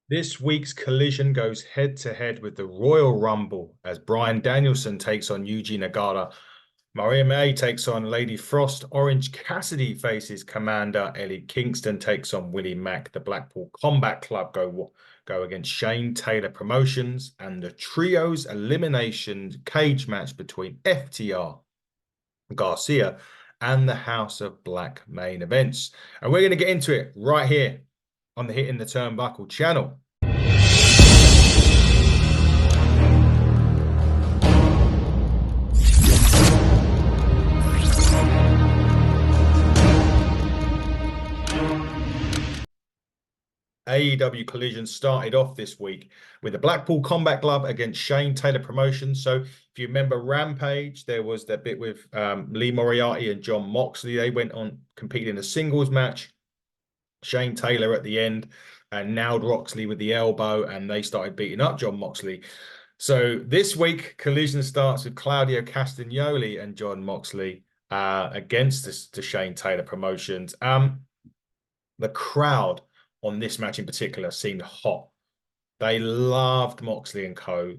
This week's collision goes head to head with the Royal Rumble as Bryan Danielson takes on Yuji Nagata. Mariah takes on Lady Frost. Orange Cassidy faces Komander. Kingston takes on Willie Mack. The Blackpool Combat Club go against Shane Taylor Promotions, and the Trios Elimination cage match between FTgaRcia and the House of Black main events. And we're going to get into it right here on the Hitting the Turnbuckle channel. AEW Collision started off this week with the Blackpool Combat Club against Shane Taylor Promotions. So if you remember Rampage, there was that bit with Lee Moriarty and Jon Moxley. They went on competing in a singles match. Shane Taylor at the end and nailed Roxley with the elbow, and they started beating up Jon Moxley. So this week, Collision starts with Claudio Castagnoli and Jon Moxley against the Shane Taylor Promotions. The crowd on this match in particular seemed hot. They loved Moxley and co.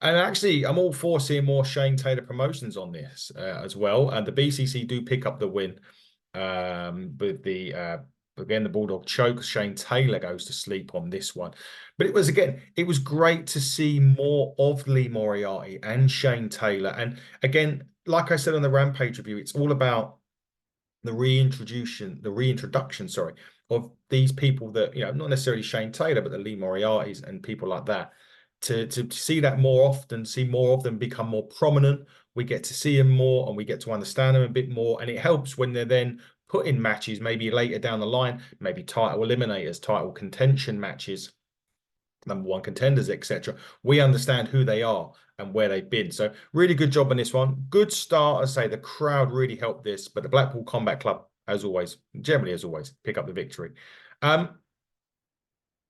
And actually, I'm all for seeing more Shane Taylor Promotions on this as well. And the BCC do pick up the win with the again, the Bulldog choke. Shane Taylor goes to sleep on this one. But it was great to see more of Lee Moriarty and Shane Taylor. And again, like I said on the Rampage review, it's all about the reintroduction, sorry, of these people that, not necessarily Shane Taylor, but the Lee Moriartys and people like that. To see that more often, see more of them become more prominent. We get to see them more and we get to understand them a bit more. And it helps when they're then put in matches, maybe later down the line, maybe title eliminators, title contention matches, number one contenders, etc. We understand who they are and where they've been. So really good job on this one. Good start. I say the crowd really helped this, but the Blackpool Combat Club, as always, generally as always, pick up the victory.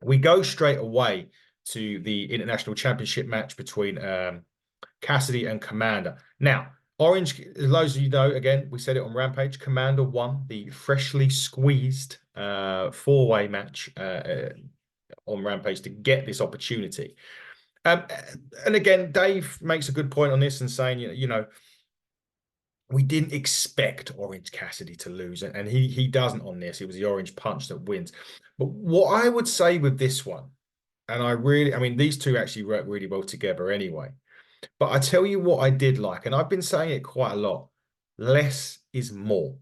We go straight away to the International Championship match between Cassidy and Komander. Now, Orange, as those of you know, again, we said it on Rampage, Komander won the freshly squeezed four-way match on Rampage to get this opportunity. And again, Dave makes a good point on this and saying, we didn't expect Orange Cassidy to lose, and he doesn't on this. It was the Orange Punch that wins. But what I would say with this one, and I mean, these two actually work really well together anyway. But I tell you what I did like, and I've been saying it quite a lot, less is more.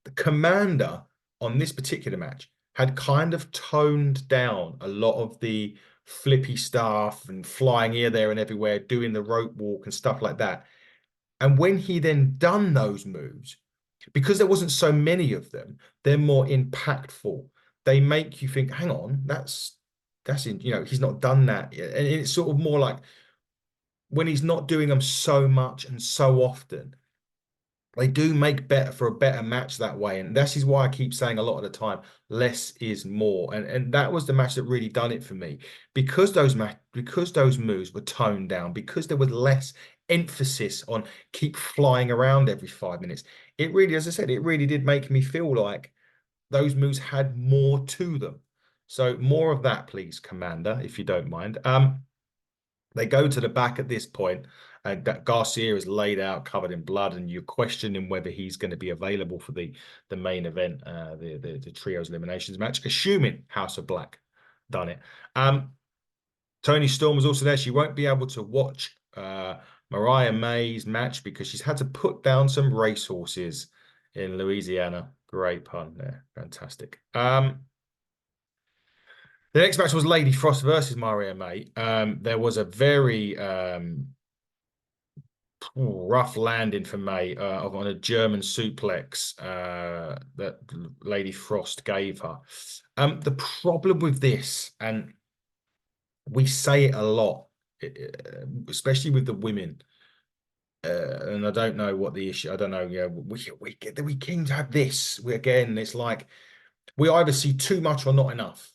The Komander on this particular match had kind of toned down a lot of the flippy stuff and flying here, there, and everywhere, doing the rope walk and stuff like that. And when he then done those moves, because there wasn't so many of them, they're more impactful. They make you think, hang on, that's in, he's not done that. And it's sort of more like when he's not doing them so much and so often, they do make for a better match that way. And this is why I keep saying a lot of the time, less is more. And that was the match that really done it for me. Because those moves were toned down, because there was less emphasis on keep flying around every 5 minutes. It really, as I said, it really did make me feel like those moves had more to them. So more of that, please, Komander, if you don't mind. They go to the back at this point, and Garcia is laid out, covered in blood, and you're questioning whether he's going to be available for the main event, the trios eliminations match, assuming House of Black done it. Toni Storm was also there. She won't be able to watch Mariah May's match because she's had to put down some racehorses in Louisiana. Great pun there. Fantastic. The next match was Lady Frost versus Mariah May. There was a very rough landing for May on a German suplex that Lady Frost gave her. The problem with this, and we say it a lot, especially with the women, and I don't know what the issue. I don't know. We Kings have this. It's like we either see too much or not enough.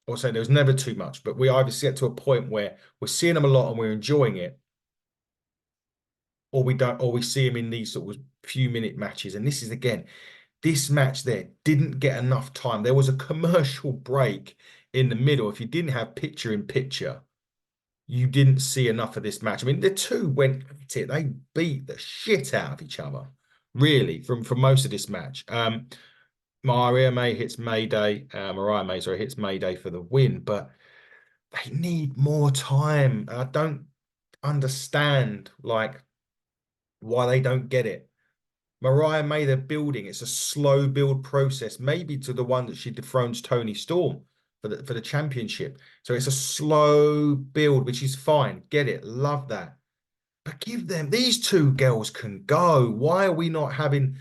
Or say there's never too much, but we either get to a point where we're seeing them a lot and we're enjoying it, or we don't, or we see them in these sort of few minute matches. And this is again, This match there didn't get enough time. There was a commercial break in the middle. If you didn't have picture in picture, you didn't see enough of this match. I mean, the two went at it. They beat the shit out of each other, really, from most of this match. Mariah May hits Mayday. Mariah May, sorry, hits Mayday for the win, but they need more time. I don't understand like why they don't get it. Mariah May, they're building. It's a slow build process, maybe to the one that she dethrones Toni Storm for the championship. So it's a slow build, which is fine. Get it, love that. But give them, these two girls can go. Why are we not having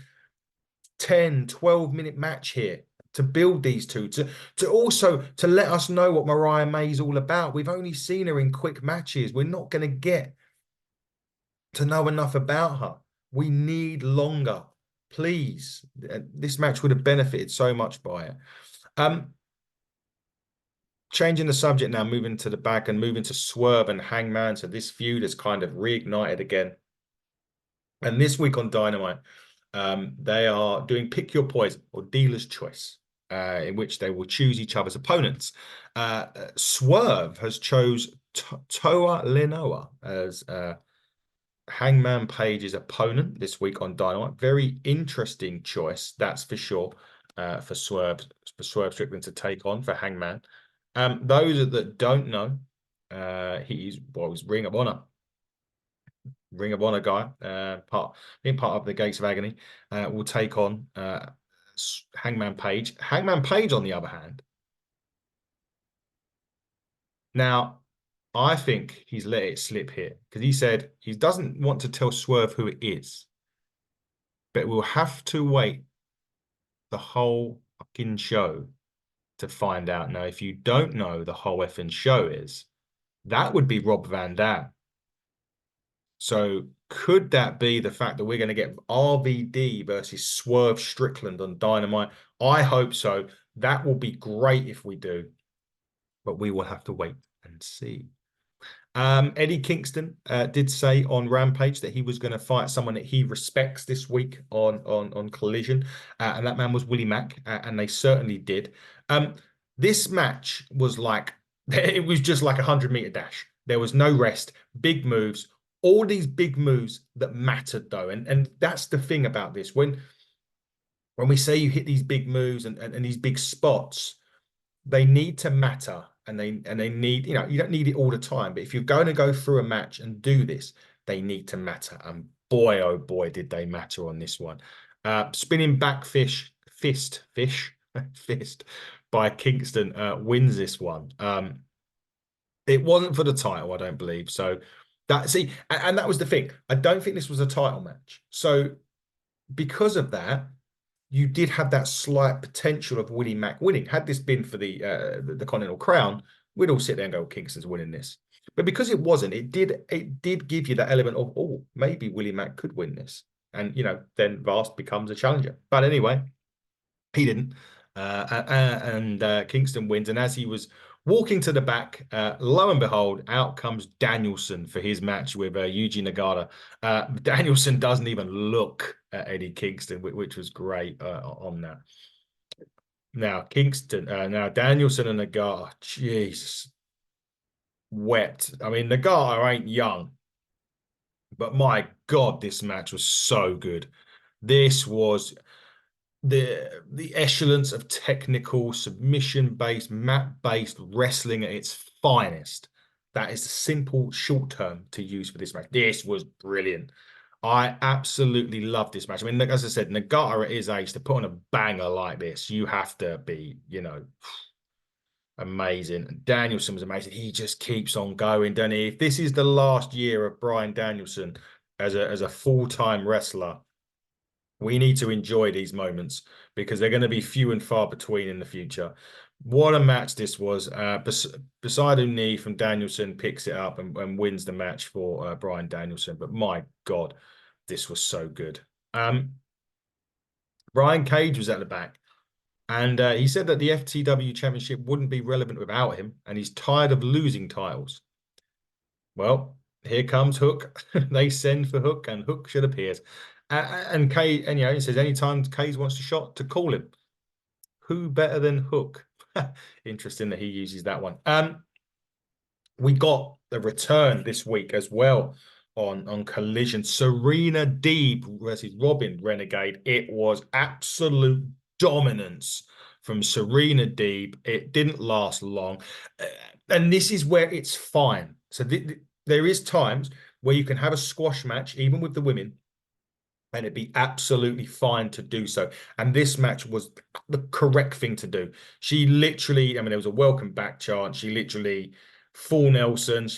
10, 12-minute match here to build these two, to also to let us know what Mariah May's all about? We've only seen her in quick matches. We're not going to get to know enough about her. We need longer, please. This match would have benefited so much by it. Changing the subject now, moving to the back and moving to Swerve and Hangman. So this feud has kind of reignited again. And this week on Dynamite, they are doing Pick Your Poison or Dealer's Choice, in which they will choose each other's opponents. Swerve has chose Toa Lenoa as Hangman Page's opponent this week on Dynamite. Very interesting choice, that's for sure, for Swerve Strickland to take on for Hangman. Those that don't know, he's Ring of Honor guy, being part of the Gates of Agony, will take on Hangman Page. Hangman Page, on the other hand, now I think he's let it slip here because he said he doesn't want to tell Swerve who it is, but we'll have to wait the whole fucking show to find out. Now, if you don't know the whole effing show is, that would be Rob Van Dam. So could that be the fact that we're going to get RVD versus Swerve Strickland on Dynamite? I hope so. That will be great if we do, but we will have to wait and see. Eddie Kingston did say on Rampage that he was going to fight someone that he respects this week on Collision, and that man was Willie Mack, and they certainly did. This match was like, it was just like a 100-meter dash. There was no rest, big moves, all these big moves that mattered though, and that's the thing about this. When we say you hit these big moves and these big spots, they need to matter. And they need, you don't need it all the time. But if you're going to go through a match and do this, they need to matter. And boy, oh boy, did they matter on this one. Spinning back fist by Kingston wins this one. It wasn't for the title, I don't believe. So and that was the thing. I don't think this was a title match. So because of that, you did have that slight potential of Willie Mack winning. Had this been for the Continental Crown, we'd all sit there and go, Kingston's winning this. But because it wasn't, it did give you that element of, oh, maybe Willie Mack could win this. And, then Vast becomes a challenger. But anyway, he didn't. Kingston wins. And as he was walking to the back, lo and behold, out comes Danielson for his match with Yuji Nagata. Danielson doesn't even look at Eddie Kingston, which was great on that. Now, Danielson and Nagata, Jesus, wept. I mean, Nagata ain't young, but my God, this match was so good. This was the echelons of technical, submission-based, mat-based wrestling at its finest. That is the simple short term to use for this match. This was brilliant. I absolutely love this match. I mean, as I said, Nagata at his age, to put on a banger like this, you have to be, amazing. Danielson was amazing. He just keeps on going, doesn't he? If this is the last year of Bryan Danielson as a full-time wrestler, we need to enjoy these moments because they're going to be few and far between in the future. What a match this was. Beside a knee from Danielson picks it up and wins the match for Bryan Danielson. But my God, this was so good. Brian Cage was at the back. And he said that the FTW Championship wouldn't be relevant without him. And he's tired of losing titles. Well, here comes Hook. They send for Hook, and Hook should appear. And Kay, and he says anytime Kays wants a shot to call him. Who better than Hook? Interesting that he uses that one. We got the return this week as well on Collision. Serena Deeb versus Robin Renegade. It was absolute dominance from Serena Deeb. It didn't last long. And this is where it's fine. So there is times where you can have a squash match, even with the women, and it'd be absolutely fine to do so. And this match was the correct thing to do. She literally, I mean, there was a welcome back chant. She literally full Nelson.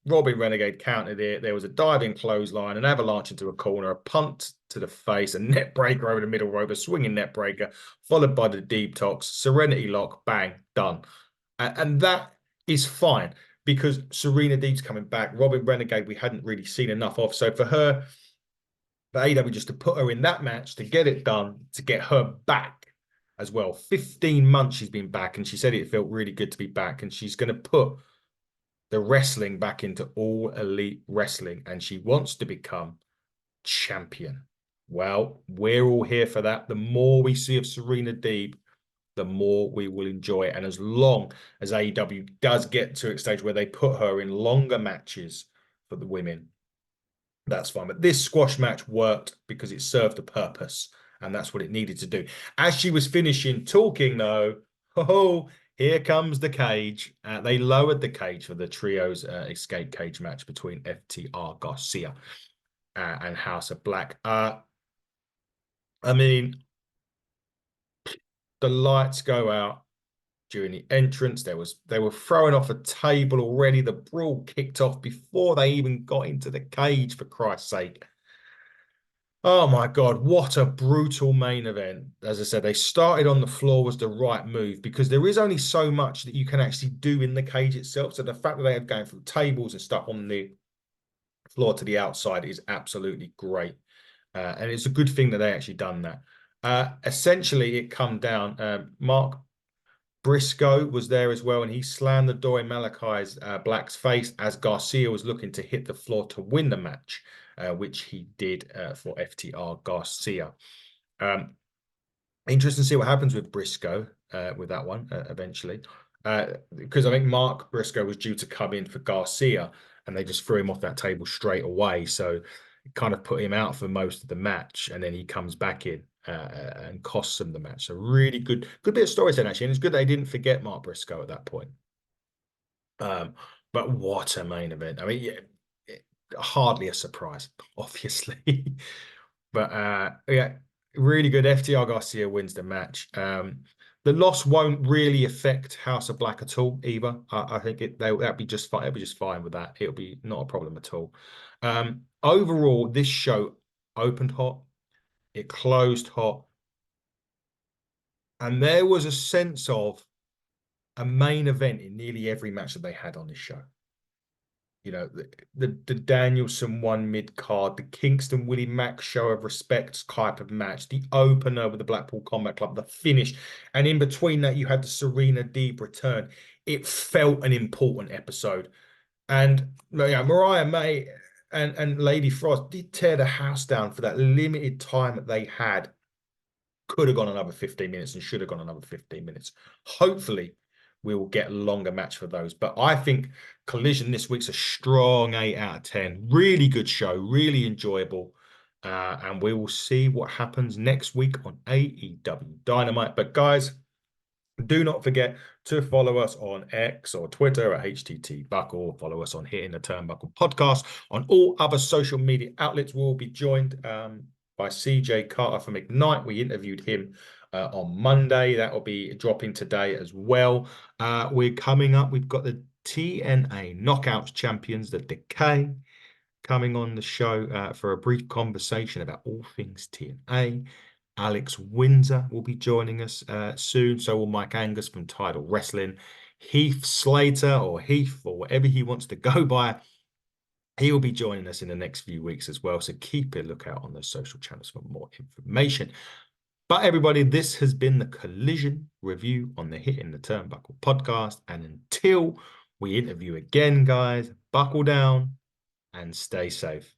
Robin Renegade counted it. There was a diving clothesline, an avalanche into a corner, a punt to the face, a net breaker over the middle rope, a swinging net breaker, followed by the deep tox, serenity lock, bang, done. And that is fine because Serena Deeb's coming back. Robin Renegade, we hadn't really seen enough of. So for her, for AEW just to put her in that match, to get it done, to get her back as well. 15 months she's been back, and she said it felt really good to be back, and she's going to put the wrestling back into All Elite Wrestling, and she wants to become champion. Well, we're all here for that. The more we see of Serena Deeb, the more we will enjoy it. And as long as AEW does get to a stage where they put her in longer matches for the women, that's fine. But this squash match worked because it served a purpose, and that's what it needed to do. As she was finishing talking, though, oh, here comes the cage. They lowered the cage for the trios escape cage match between FTgaRcia and House of Black. I mean, the lights go out during the entrance. They were throwing off a table already. The brawl kicked off before they even got into the cage, for Christ's sake. Oh my God, what a brutal main event. As I said, they started on the floor was the right move because there is only so much that you can actually do in the cage itself. So the fact that they have going from tables and stuff on the floor to the outside is absolutely great. And it's a good thing that they actually done that. Essentially, it come down. Mark Briscoe was there as well, and he slammed the door in Malachi's Black's face as Garcia was looking to hit the floor to win the match, which he did for FTgaRcia. Interesting to see what happens with Briscoe with that one eventually, because I think Mark Briscoe was due to come in for Garcia, and they just threw him off that table straight away. So it kind of put him out for most of the match, and then he comes back in and costs them the match. So really good bit of storytelling actually, and it's good they didn't forget Mark Briscoe at that point. But what a main event! I mean, yeah, hardly a surprise, obviously. But yeah, really good. FTgaRcia wins the match. The loss won't really affect House of Black at all either. I think that'd be just fine. It'll be just fine with that. It'll be not a problem at all. Overall, this show opened hot, it closed hot, and there was a sense of a main event in nearly every match that they had on this show. You know, the Danielson one mid card, the Kingston Willie Mack show of respect type of match, the opener with the Blackpool Combat Club, the finish, and in between that you had the Serena Deeb return. It felt an important episode, and yeah, Mariah May and Lady Frost did tear the house down for that limited time that they had. Could have gone another 15 minutes and should have gone another 15 minutes. Hopefully, we will get a longer match for those. But I think Collision this week's a strong 8 out of 10. Really good show, really enjoyable. And we will see what happens next week on AEW Dynamite. But guys, do not forget to follow us on X or Twitter at HTTBuckle. Follow us on Hitting the Turnbuckle podcast. On all other social media outlets, we'll be joined by CJ Carter from Ignite. We interviewed him on Monday. That will be dropping today as well. We're coming up. We've got the TNA Knockouts champions, the Decay, coming on the show for a brief conversation about all things TNA. Alex Windsor will be joining us soon. So will Mike Angus from Tidal Wrestling. Heath Slater or Heath or whatever he wants to go by. He will be joining us in the next few weeks as well. So keep a lookout on those social channels for more information. But everybody, this has been the Collision review on the Hitting the Turnbuckle podcast. And until we interview again, guys, buckle down and stay safe.